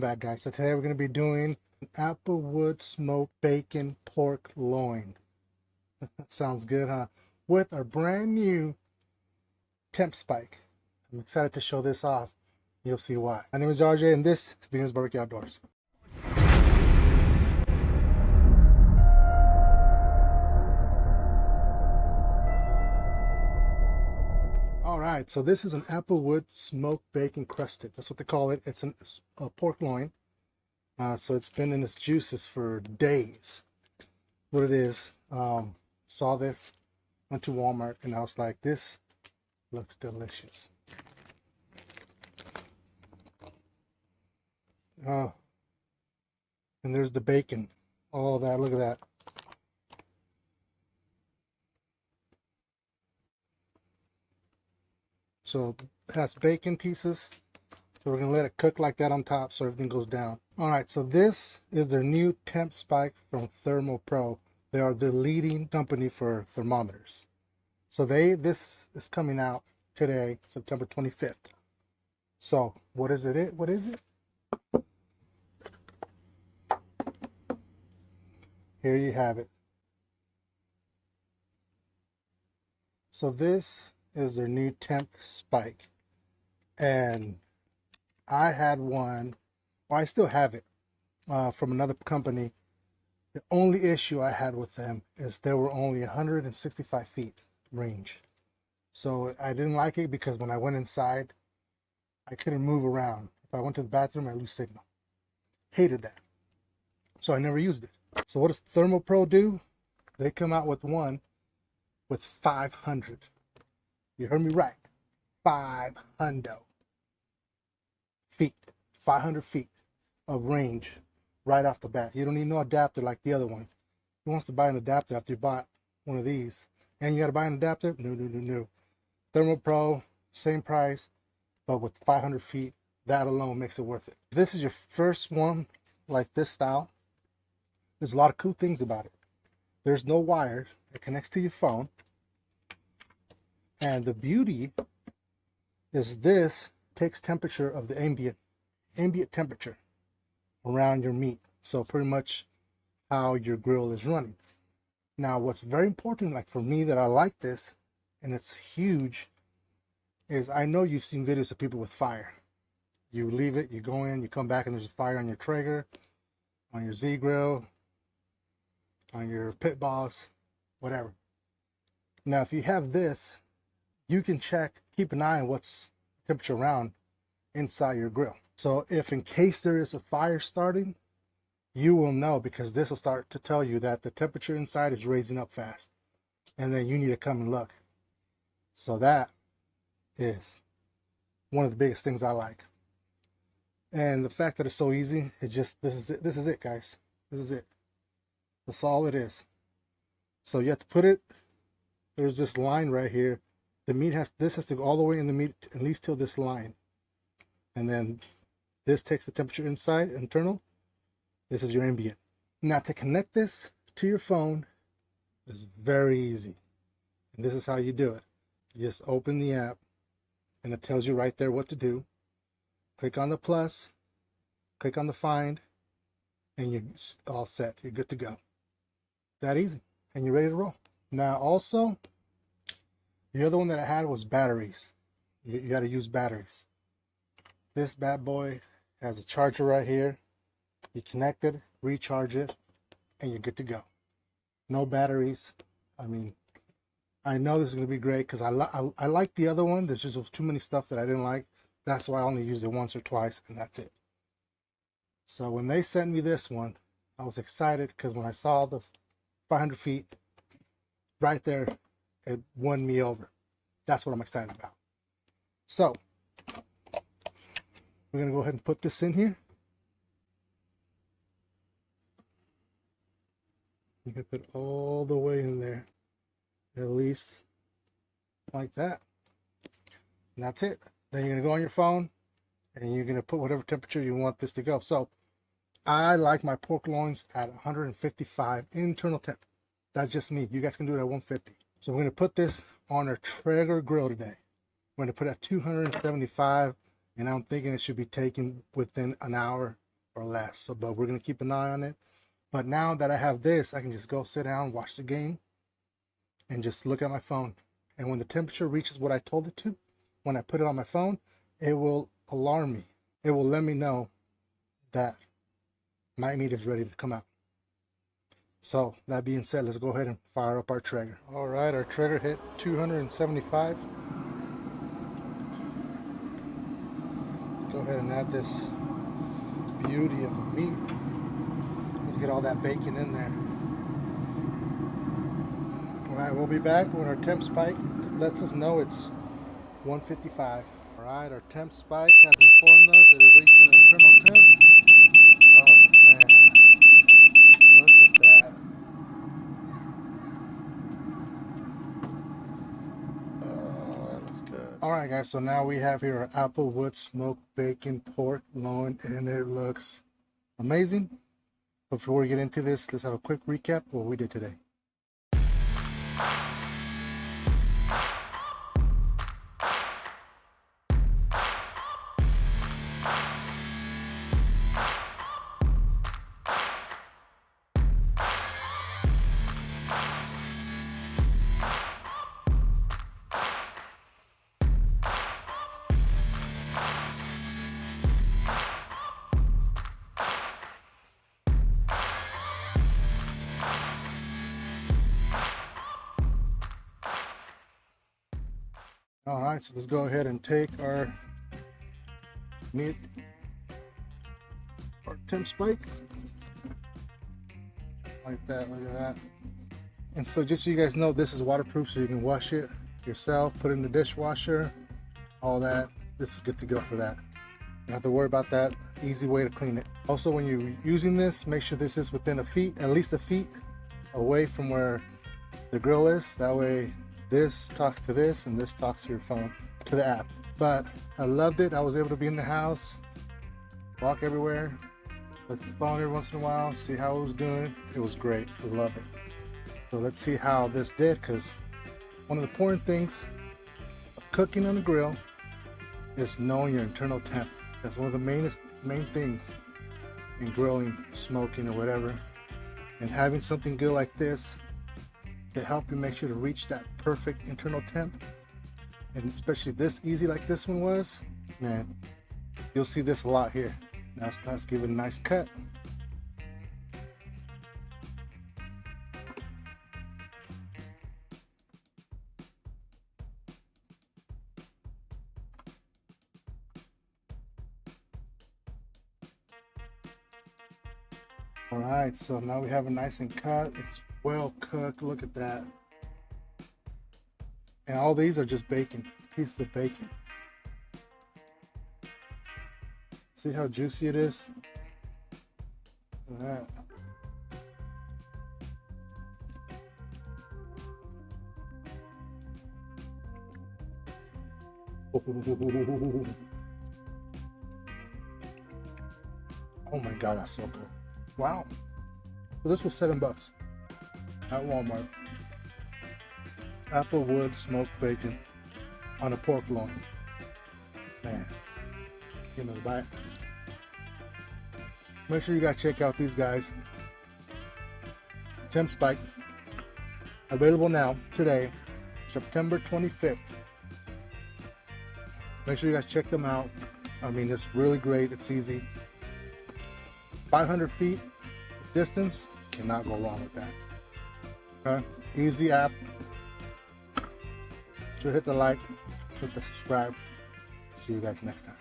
Back, guys. So today we're going to be doing an applewood smoked bacon pork loin. That sounds good, huh? With our brand new TempSpike. I'm excited to show this off. You'll see why. My name is RJ and this is Beginner's Barbecue Outdoors. Alright, so this is an applewood smoked bacon crusted. That's what they call it. It's a pork loin. So it's been in its juices for days. What it is, saw this, went to Walmart, and I was like, this looks delicious. Oh, and there's the bacon. All that, look at that. So it has bacon pieces. So we're gonna let it cook like that on top so everything goes down. All right, so this is their new TempSpike from Thermopro. They are the leading company for thermometers. So this is coming out today, September 25th. So what is it? What is it? Here you have it. So this is their new TempSpike. And I had one, well, I still have it, from another company. The only issue I had with them is they were only 165 feet range. So I didn't like it because when I went inside, I couldn't move around. If I went to the bathroom, I lose signal. Hated that. So I never used it. So what does Thermopro do? They come out with one with 500. You heard me right. 500 feet. 500 feet of range right off the bat. You don't need no adapter like the other one. Who wants to buy an adapter after you bought one of these? And you got to buy an adapter? No. Thermopro, same price, but with 500 feet, that alone makes it worth it. If this is your first one like this style, there's a lot of cool things about it. There's no wire. It connects to your phone. And the beauty is this takes temperature of the ambient temperature around your meat. So pretty much how your grill is running. Now, what's very important, like for me, that I like this, and it's huge, is I know you've seen videos of people with fire. You leave it, you go in, you come back, and there's a fire on your Traeger, on your Z grill, on your Pit Boss, whatever. Now, if you have this, you can check, keep an eye on what's temperature around inside your grill. So if in case there is a fire starting, you will know, because this will start to tell you that the temperature inside is raising up fast. And then you need to come and look. So that is one of the biggest things I like. And the fact that it's so easy, it's just, this is it, guys. This is it. That's all it is. So you have to put it, there's this line right here. The meat this has to go all the way in the meat, at least till this line. And then this takes the temperature inside, internal. This is your ambient. Now to connect this to your phone is very easy. And this is how you do it. You just open the app and it tells you right there what to do. Click on the plus, click on the find, and you're all set. You're good to go. That easy. And you're ready to roll. Now also, the other one that I had was batteries. You got to use batteries. This bad boy has a charger right here. You connect it, recharge it, and you're good to go. No batteries. I mean, I know this is going to be great because I like the other one. There's just too many stuff that I didn't like. That's why I only used it once or twice, and that's it. So when they sent me this one, I was excited because when I saw the 500 feet right there, it won me over. That's what I'm excited about. So we're going to go ahead and put this in here. You can put all the way in there, at least like that. And that's it. Then you're going to go on your phone and you're going to put whatever temperature you want this to go. So I like my pork loins at 155 internal temp. That's just me. You guys can do it at 150. So we're going to put this on our Traeger grill today. We're going to put it at 275, and I'm thinking it should be taken within an hour or less. So, but we're gonna keep an eye on it. But now that I have this, I can just go sit down, watch the game, and just look at my phone. And when the temperature reaches what I told it to, when I put it on my phone, it will alarm me. It will let me know that my meat is ready to come out. So that being said, let's go ahead and fire up our Traeger. All right, our Traeger hit 275. Go ahead and add this beauty of a meat. Let's get all that bacon in there. All right, we'll be back when our TempSpike lets us know it's 155. All right, our TempSpike has informed us that it reached an internal temp. Oh man, look at that. Oh, that looks good. All right, guys, so now we have here our applewood smoked bacon pork loin, and it looks amazing. Before we get into this, let's have a quick recap of what we did today. All right, so let's go ahead and take our meat, our TempSpike, like that, look at that. And so just so you guys know, this is waterproof, so you can wash it yourself, put it in the dishwasher, all that. This is good to go for that. You don't have to worry about that. Easy way to clean it. Also, when you're using this, make sure this is within a feet, at least a feet away from where the grill is. That way this talks to this and this talks to your phone, to the app. But I loved it. I was able to be in the house, walk everywhere, look at the phone every once in a while, see how it was doing. It was great. I love it. So let's see how this did, because one of the important things of cooking on the grill is knowing your internal temp. That's one of the main things in grilling, smoking, or whatever. And having something good like this to help you make sure to reach that perfect internal temp, and especially this easy like this one was, man, you'll see this a lot here. Now let's give it a nice cut. All right, so now we have it nice and cut. It's well cooked. Look at that. And all these are just bacon, pieces of bacon. See how juicy it is? Look at that. Oh my God, that's so good. Wow. So this was $7 at Walmart. Applewood smoked bacon on a pork loin. Man, give me the bite. Make sure you guys check out these guys. TempSpike. Available now, today, September 25th. Make sure you guys check them out. I mean, it's really great. It's easy. 500 feet distance, cannot go wrong with that. Okay, easy app. So hit the like, hit the subscribe. See you guys next time.